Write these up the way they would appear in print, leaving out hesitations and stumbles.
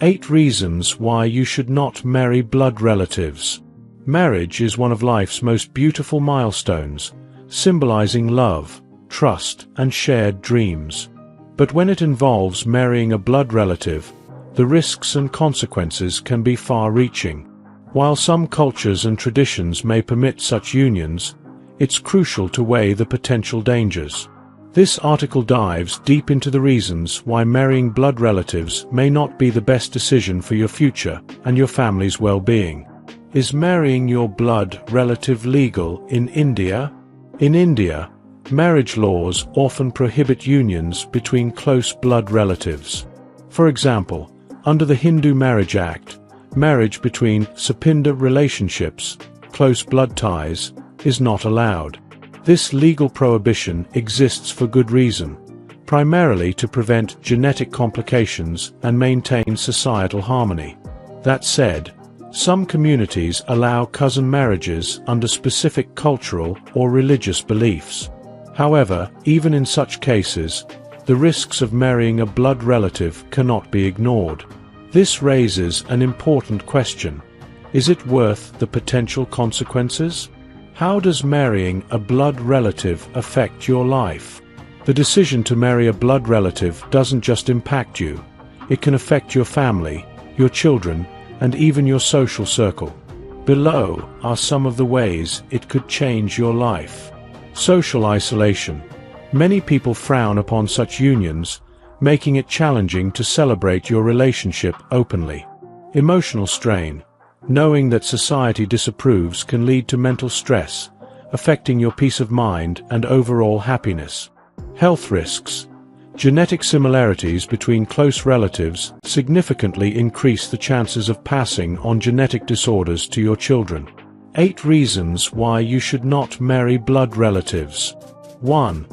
8 reasons why you should not marry blood relatives. Marriage is one of life's most beautiful milestones, symbolizing love, trust, and shared dreams. But when it involves marrying a blood relative, the risks and consequences can be far-reaching. While some cultures and traditions may permit such unions, it's crucial to weigh the potential dangers. This article dives deep into the reasons why marrying blood relatives may not be the best decision for your future and your family's well-being. Is marrying your blood relative legal in India? In India, marriage laws often prohibit unions between close blood relatives. For example, under the Hindu Marriage Act, marriage between Sapinda relationships, close blood ties, is not allowed. This legal prohibition exists for good reason, primarily to prevent genetic complications and maintain societal harmony. That said, some communities allow cousin marriages under specific cultural or religious beliefs. However, even in such cases, the risks of marrying a blood relative cannot be ignored. This raises an important question. Is it worth the potential consequences? How does marrying a blood relative affect your life? The decision to marry a blood relative doesn't just impact you. It can affect your family, your children, and even your social circle. Below are some of the ways it could change your life. Social isolation. Many people frown upon such unions, making it challenging to celebrate your relationship openly. Emotional strain. Knowing that society disapproves can lead to mental stress, affecting your peace of mind and overall happiness. Health risks. Genetic similarities between close relatives significantly increase the chances of passing on genetic disorders to your children. 8 reasons why you should not marry blood relatives. 1.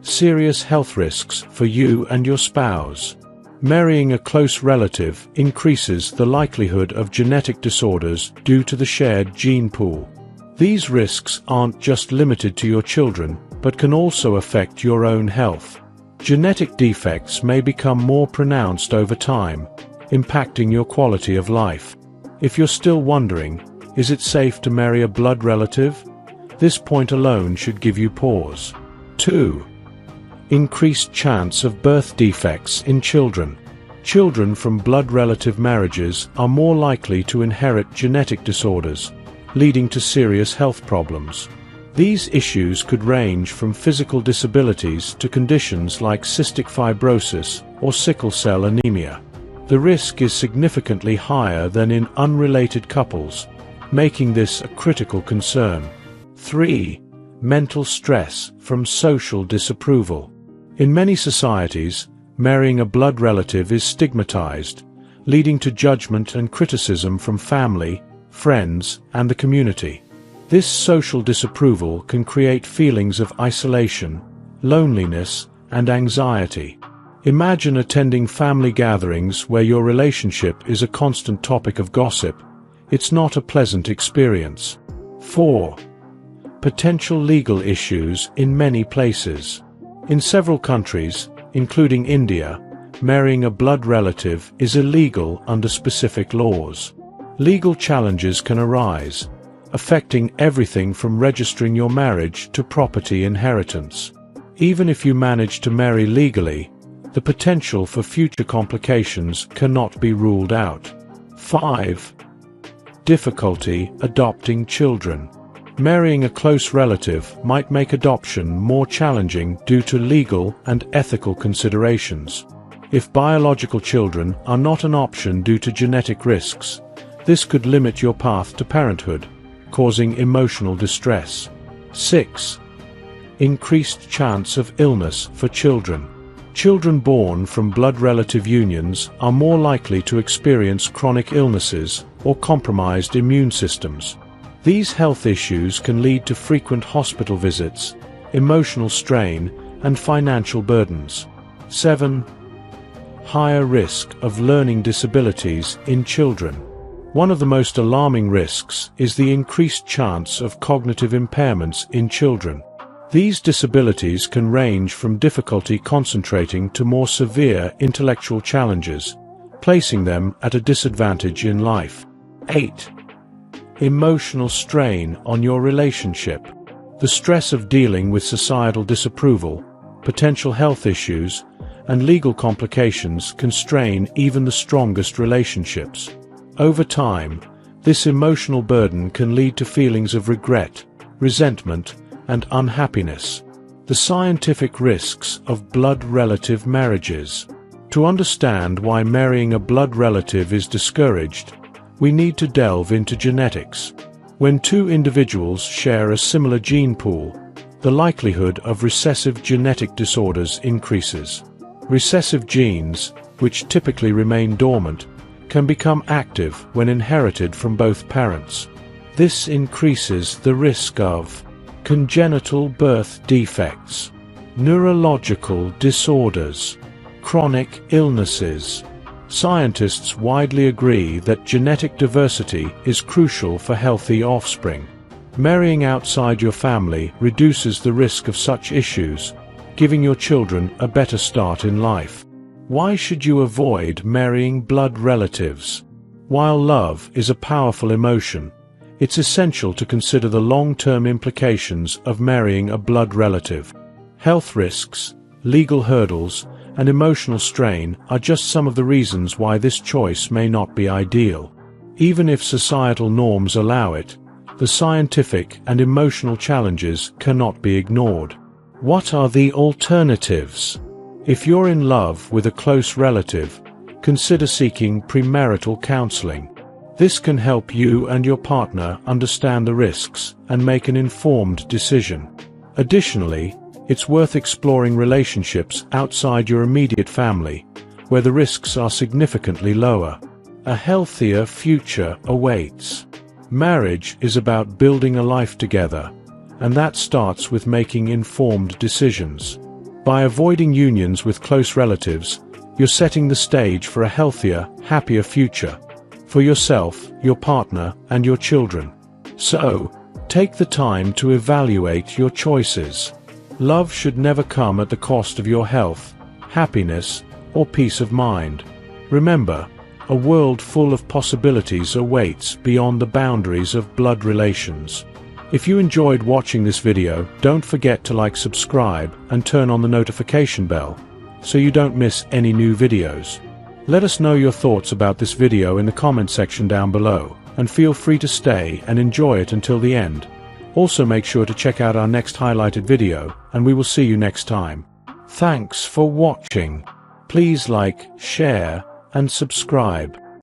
Serious health risks for you and your spouse. Marrying a close relative increases the likelihood of genetic disorders due to the shared gene pool. These risks aren't just limited to your children, but can also affect your own health. Genetic defects may become more pronounced over time, impacting your quality of life. If you're still wondering, is it safe to marry a blood relative? This point alone should give you pause. 2. Increased chance of birth defects in children. Children from blood relative marriages are more likely to inherit genetic disorders, leading to serious health problems. These issues could range from physical disabilities to conditions like cystic fibrosis or sickle cell anemia. The risk is significantly higher than in unrelated couples, making this a critical concern. 3. Mental stress from social disapproval. In many societies, marrying a blood relative is stigmatized, leading to judgment and criticism from family, friends, and the community. This social disapproval can create feelings of isolation, loneliness, and anxiety. Imagine attending family gatherings where your relationship is a constant topic of gossip. It's not a pleasant experience. 4. Potential legal issues in many places. In several countries, including India, marrying a blood relative is illegal under specific laws. Legal challenges can arise, affecting everything from registering your marriage to property inheritance. Even if you manage to marry legally, the potential for future complications cannot be ruled out. 5. Difficulty adopting children. Marrying a close relative might make adoption more challenging due to legal and ethical considerations. If biological children are not an option due to genetic risks, this could limit your path to parenthood, causing emotional distress. 6. Increased chance of illness for children. Children born from blood relative unions are more likely to experience chronic illnesses or compromised immune systems. These health issues can lead to frequent hospital visits, emotional strain, and financial burdens. 7. Higher risk of learning disabilities in children. One of the most alarming risks is the increased chance of cognitive impairments in children. These disabilities can range from difficulty concentrating to more severe intellectual challenges, placing them at a disadvantage in life. 8. Emotional strain on your relationship. The stress of dealing with societal disapproval, potential health issues, and legal complications can strain even the strongest relationships. Over time, this emotional burden can lead to feelings of regret, resentment, and unhappiness. The scientific risks of blood relative marriages. To understand why marrying a blood relative is discouraged, we need to delve into genetics. When two individuals share a similar gene pool, the likelihood of recessive genetic disorders increases. Recessive genes, which typically remain dormant, can become active when inherited from both parents. This increases the risk of congenital birth defects, neurological disorders, chronic illnesses. Scientists widely agree that genetic diversity is crucial for healthy offspring. Marrying outside your family reduces the risk of such issues, giving your children a better start in life. Why should you avoid marrying blood relatives? While love is a powerful emotion, it's essential to consider the long-term implications of marrying a blood relative. Health risks, legal hurdles, and emotional strain are just some of the reasons why this choice may not be ideal. Even if societal norms allow it, the scientific and emotional challenges cannot be ignored. What are the alternatives? If you're in love with a close relative, consider seeking premarital counseling. This can help you and your partner understand the risks and make an informed decision. Additionally, it's worth exploring relationships outside your immediate family, where the risks are significantly lower. A healthier future awaits. Marriage is about building a life together, and that starts with making informed decisions. By avoiding unions with close relatives, you're setting the stage for a healthier, happier future, for yourself, your partner, and your children. So, take the time to evaluate your choices. Love should never come at the cost of your health, happiness, or peace of mind. Remember, a world full of possibilities awaits beyond the boundaries of blood relations. If you enjoyed watching this video, don't forget to like, subscribe, and turn on the notification bell, so you don't miss any new videos. Let us know your thoughts about this video in the comment section down below, and feel free to stay and enjoy it until the end. Also make sure to check out our next highlighted video, and we will see you next time. Thanks for watching. Please like, share, and subscribe.